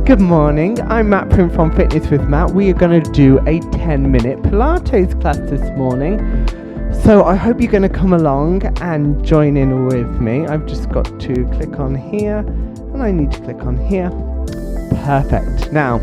Good morning, I'm Matt Prim from Fitness with Matt. We are going to do a 10-minute Pilates class this morning. So I hope you're going to come along and join in with me. I've just got to click on here and I need to click on here. Perfect. Now,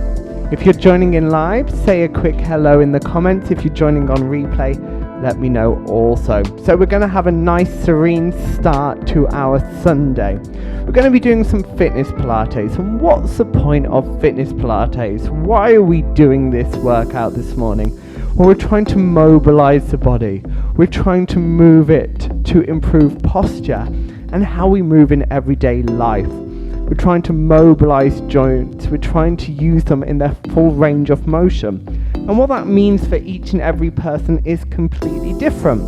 if you're joining in live, say a quick hello in the comments. If you're joining on replay, let me know also. So we're going to have a nice serene start to our Sunday. We're going to be doing some Fitness Pilates. And what's the point of Fitness Pilates? Why are we doing this workout this morning? Well, we're trying to mobilize the body. We're trying to move it to improve posture and how we move in everyday life. We're trying to mobilize joints. We're trying to use them in their full range of motion. And what that means for each and every person is completely different.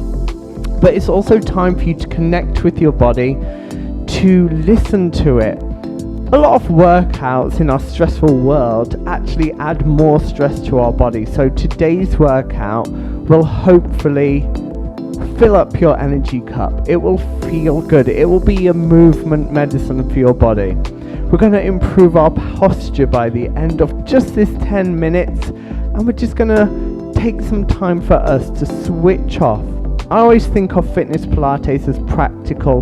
But it's also time for you to connect with your body, to listen to it. A lot of workouts in our stressful world actually add more stress to our body. So today's workout will hopefully fill up your energy cup. It will feel good. It will be a movement medicine for your body. We're going to improve our posture by the end of just this 10 minutes. And we're just going to take some time for us to switch off. I always think of Fitness Pilates as practical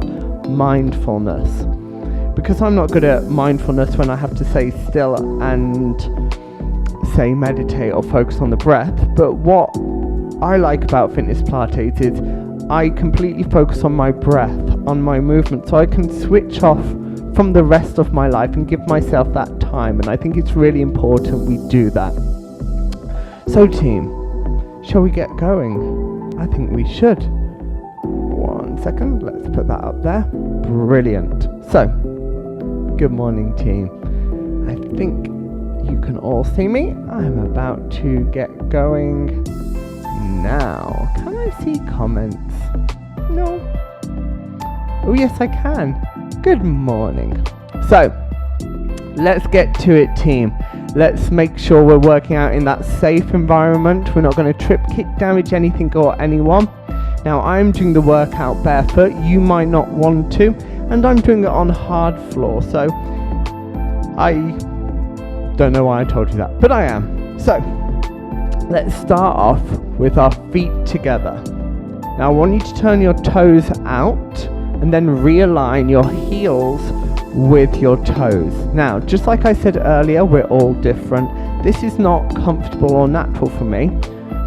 mindfulness, because I'm not good at mindfulness when I have to stay still and say meditate or focus on the breath. But what I like about Fitness Pilates is I completely focus on my breath, on my movement, so I can switch off from the rest of my life and give myself that time. And I think it's really important we do that. So team, shall we get going? I think we should. 1 second, let's put that up there. Brilliant. So, good morning team. I think you can all see me. I'm about to get going now. Can I see comments? No. Oh yes, I can. Good morning. So, let's get to it team. Let's make sure we're working out in that safe environment. We're not going to trip, kick, damage anything or anyone. Now I'm doing the workout barefoot. You might not want to. And I'm doing it on hard floor. So I don't know why I told you that, but I am. So let's start off with our feet together. Now I want you to turn your toes out and then realign your heels with your toes. Now, just like I said earlier, we're all different. This is not comfortable or natural for me.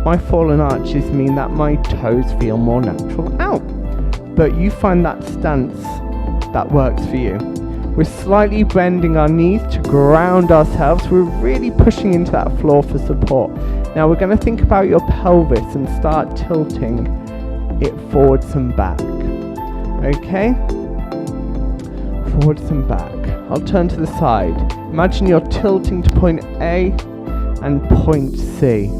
My fallen arches mean that my toes feel more natural out. But you find that stance that works for you. We're slightly bending our knees to ground ourselves. We're really pushing into that floor for support. Now we're going to think about your pelvis and start tilting it forwards and back. Okay? Forwards and back. I'll turn to the side. Imagine you're tilting to point A and point C.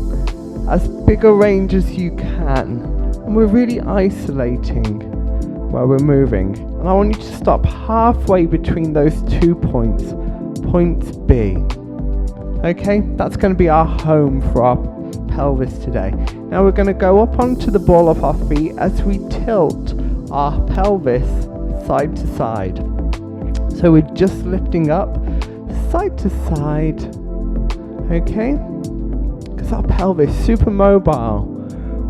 As big a range as you can. And we're really isolating where we're moving. And I want you to stop halfway between those 2 points. Point B. Okay, that's going to be our home for our pelvis today. Now we're going to go up onto the ball of our feet as we tilt our pelvis side to side. So we're just lifting up side to side, okay? Because our pelvis is super mobile.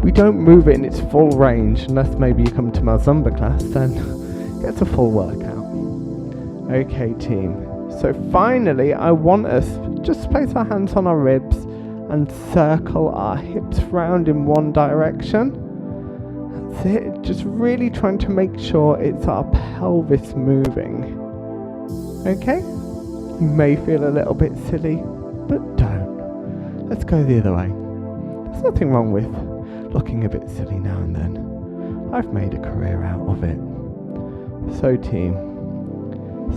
We don't move it in its full range, unless maybe you come to my Zumba class, then it's a full workout. Okay team, so finally I want us just place our hands on our ribs and circle our hips round in one direction. That's it, just really trying to make sure it's our pelvis moving. Okay, you may feel a little bit silly, but don't. Let's go the other way. There's nothing wrong with looking a bit silly now and then. I've made a career out of it. So team,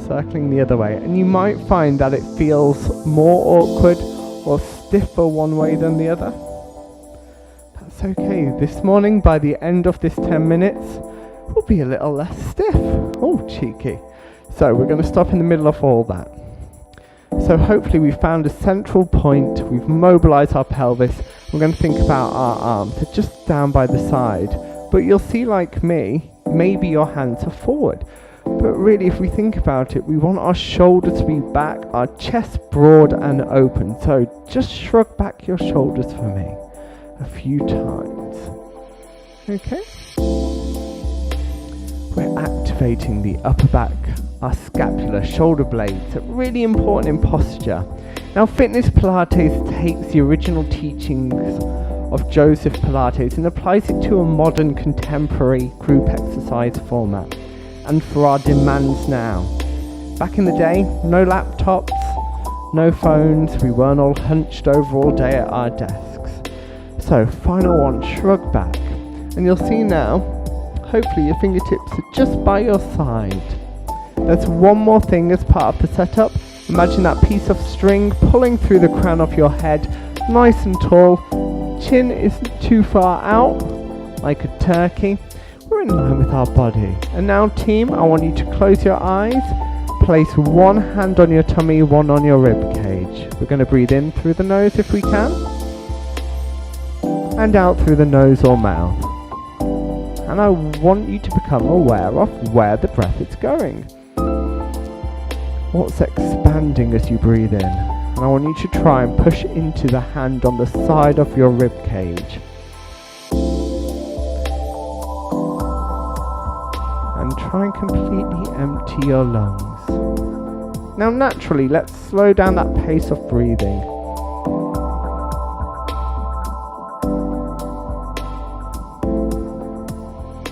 circling the other way, and you might find that it feels more awkward or stiffer one way than the other. That's okay. This morning, by the end of this 10 minutes, we'll be a little less stiff. Oh, cheeky. So we're going to stop in the middle of all that. So hopefully we've found a central point, we've mobilized our pelvis. We're going to think about our arms. They're just down by the side. But you'll see, like me, maybe your hands are forward. But really, if we think about it, we want our shoulders to be back, our chest broad and open. So just shrug back your shoulders for me a few times. Okay? We're activating the upper back, our scapula, shoulder blades. Really important in posture. Now, Fitness Pilates takes the original teachings of Joseph Pilates and applies it to a modern contemporary group exercise format. And for our demands now. Back in the day, no laptops, no phones, we weren't all hunched over all day at our desks. So, final one, shrug back. And you'll see now, hopefully your fingertips are just by your side. There's one more thing as part of the setup. Imagine that piece of string pulling through the crown of your head, nice and tall. Chin isn't too far out, like a turkey. We're in line with our body. And now, team, I want you to close your eyes. Place one hand on your tummy, one on your rib cage. We're going to breathe in through the nose if we can. And out through the nose or mouth. And I want you to become aware of where the breath is going. What's expanding as you breathe in. And I want you to try and push into the hand on the side of your rib cage. And try and completely empty your lungs. Now naturally, let's slow down that pace of breathing.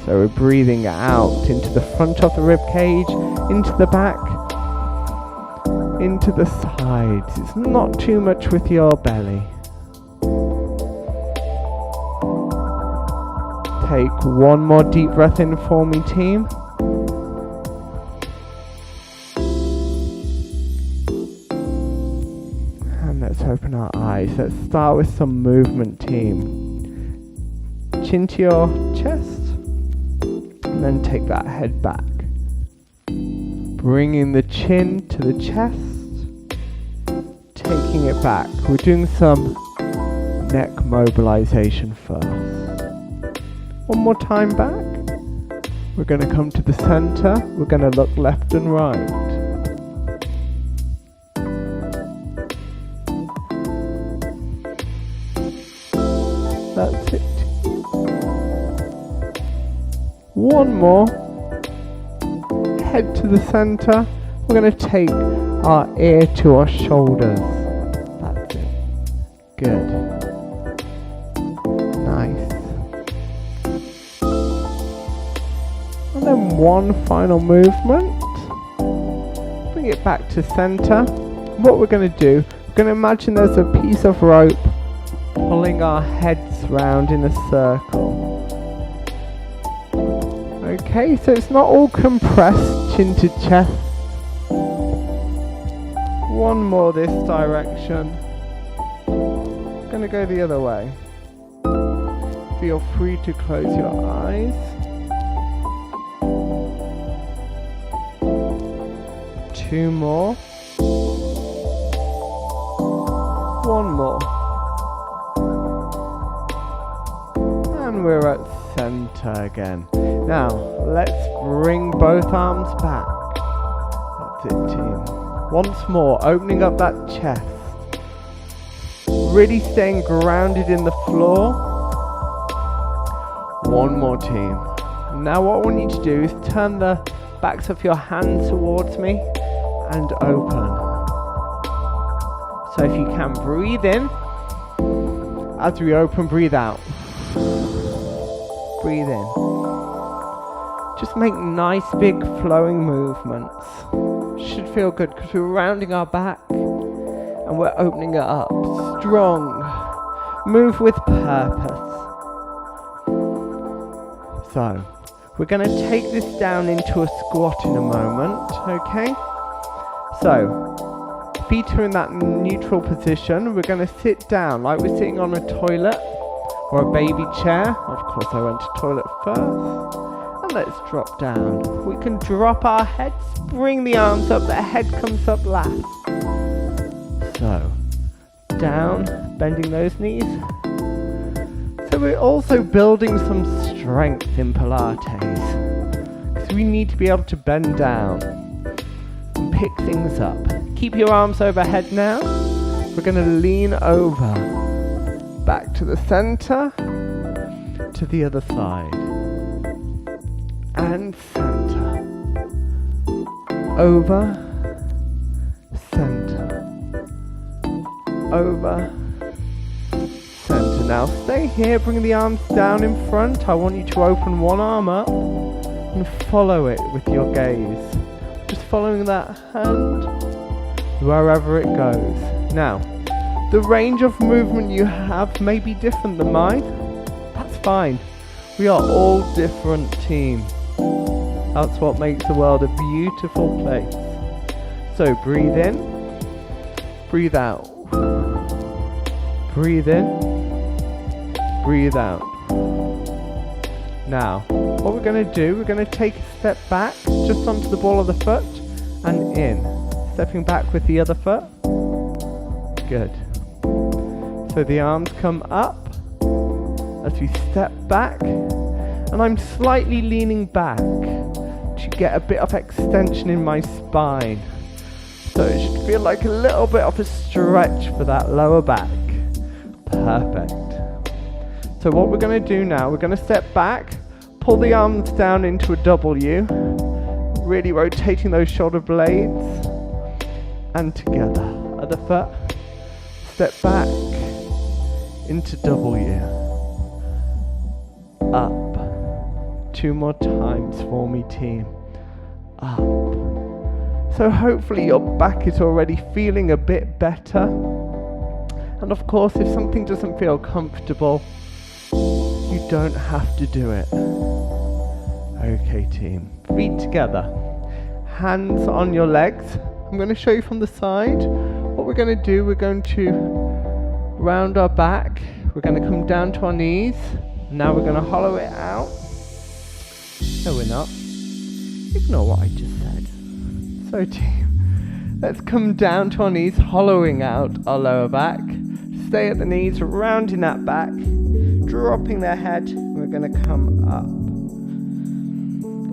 So we're breathing out into the front of the rib cage, into the back, into the sides. It's not too much with your belly. Take one more deep breath in for me, team. And let's open our eyes. Let's start with some movement, team. Chin to your chest. And then take that head back. Bringing the chin to the chest. Taking it back. We're doing some neck mobilization first. One more time back. We're going to come to the center. We're going to look left and right. That's it. One more. Head to the center. We're going to take our ear to our shoulders. That's it. Good. Nice. And then one final movement. Bring it back to center. What we're going to do, we're going to imagine there's a piece of rope pulling our heads round in a circle. Okay, so it's not all compressed, chin to chest. One more this direction. Gonna go the other way. Feel free to close your eyes. Two more. One more. And we're at center again. Now, let's bring both arms back. That's it, team. Once more, opening up that chest. Really staying grounded in the floor. One more, team. Now what I want you to do is turn the backs of your hands towards me and open. So if you can, breathe in. As we open, breathe out. Breathe in. Just make nice big flowing movements. Should feel good because we're rounding our back and we're opening it up. Strong. Move with purpose. So, we're going to take this down into a squat in a moment, okay? So, feet are in that neutral position. We're going to sit down like we're sitting on a toilet or a baby chair. Of course, I went to toilet first. And let's drop down. We can drop our heads, bring the arms up, the head comes up last. So, down, bending those knees. So we're also building some strength in Pilates. Because So we need to be able to bend down and pick things up. Keep your arms overhead now. We're going to lean over, back to the center, to the other side, and center, over, center, over, center. Now stay here, bring the arms down in front. I want you to open one arm up and follow it with your gaze. Just following that hand wherever it goes. Now, the range of movement you have may be different than mine. That's fine. We are all different, team. That's what makes the world a beautiful place. So breathe in, breathe out. Breathe in, breathe out. Now, what we're going to do, we're going to take a step back just onto the ball of the foot and in. Stepping back with the other foot. Good. So the arms come up as we step back, and I'm slightly leaning back to get a bit of extension in my spine. So it should feel like a little bit of a stretch for that lower back. Perfect. So what we're going to do now, we're going to step back, pull the arms down into a W, really rotating those shoulder blades, and together. Other foot, step back into W, up. 2 more times for me, team. Up. So hopefully your back is already feeling a bit better. And of course, if something doesn't feel comfortable, you don't have to do it. Okay, team. Feet together. Hands on your legs. I'm going to show you from the side. What we're going to do, we're going to round our back. We're going to come down to our knees. Now we're going to hollow it out. No, we're not. Ignore what I just said. So, team, let's come down to our knees, hollowing out our lower back. Stay at the knees, rounding that back, dropping their head. We're going to come up.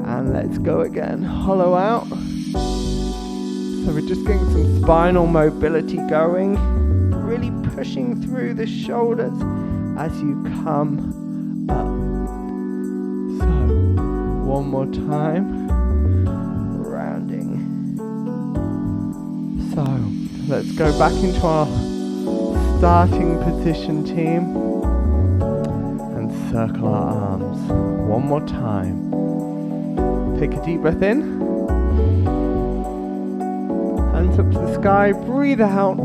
And let's go again. Hollow out. So we're just getting some spinal mobility going. Really pushing through the shoulders as you come up. So, one more time. Rounding. So, let's go back into our starting position, team. And circle our arms. One more time. Take a deep breath in. Hands up to the sky. Breathe out.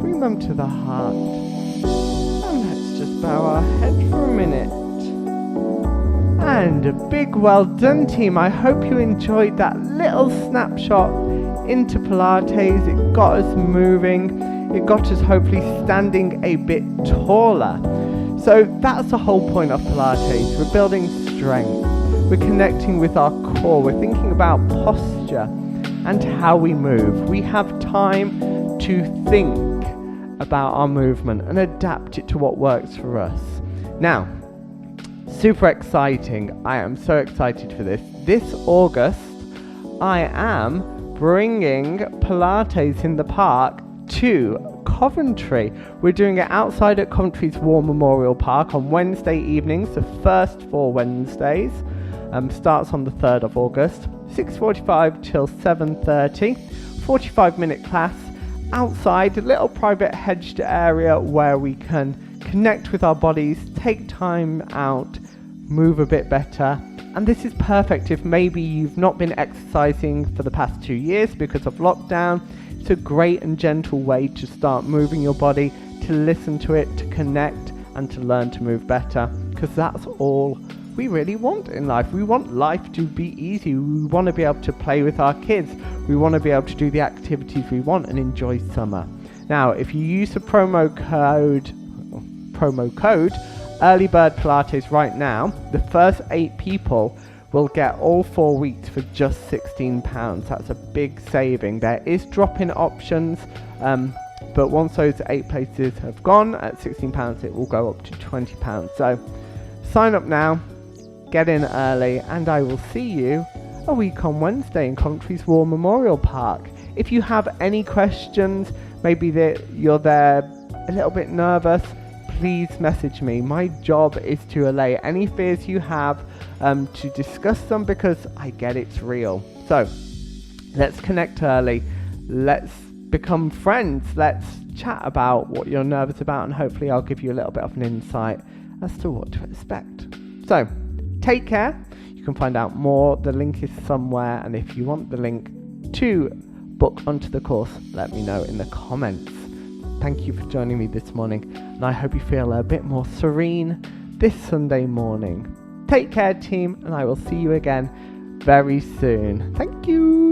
Bring them to the heart. And let's just bow our head for a minute. And a big well done, team. I hope you enjoyed that little snapshot into Pilates. It got us moving. It got us hopefully standing a bit taller. So that's the whole point of Pilates. We're building strength. We're connecting with our core. We're thinking about posture and how we move. We have time to think about our movement and adapt it to what works for us. Now, super exciting. I am so excited for this. This August, I am bringing Pilates in the park to Coventry. We're doing it outside at Coventry's War Memorial Park on Wednesday evenings, the first 4 Wednesdays. Starts on the 3rd of August, 6:45 till 7:30, 45-minute class outside, a little private hedged area where we can connect with our bodies, take time out, move a bit better. And this is perfect if maybe you've not been exercising for the past 2 years because of lockdown. It's a great and gentle way to start moving your body, to listen to it, to connect, and to learn to move better, because that's all we really want in life. We want life to be easy. We want to be able to play with our kids. We want to be able to do the activities we want and enjoy summer. Now, if you use the promo code EARLYBIRDPILATES right now, the first 8 people will get all 4 weeks for just £16. That's a big saving. There is drop-in options, but once those 8 places have gone at £16, it will go up to £20. So sign up now. get in early, and I will see you a week on Wednesday in Coventry War Memorial Park. If you have any questions, maybe that you're there a little bit nervous, please message me. My job is to allay any fears you have, to discuss them, because I get it's real. So let's connect early. Let's become friends. Let's chat about what you're nervous about, and hopefully I'll give you a little bit of an insight as to what to expect. So take care. You can find out more. The link is somewhere, and if you want the link to book onto the course, let me know in the comments. Thank you for joining me this morning, and I hope you feel a bit more serene this Sunday morning. Take care, team, and I will see you again very soon. Thank you.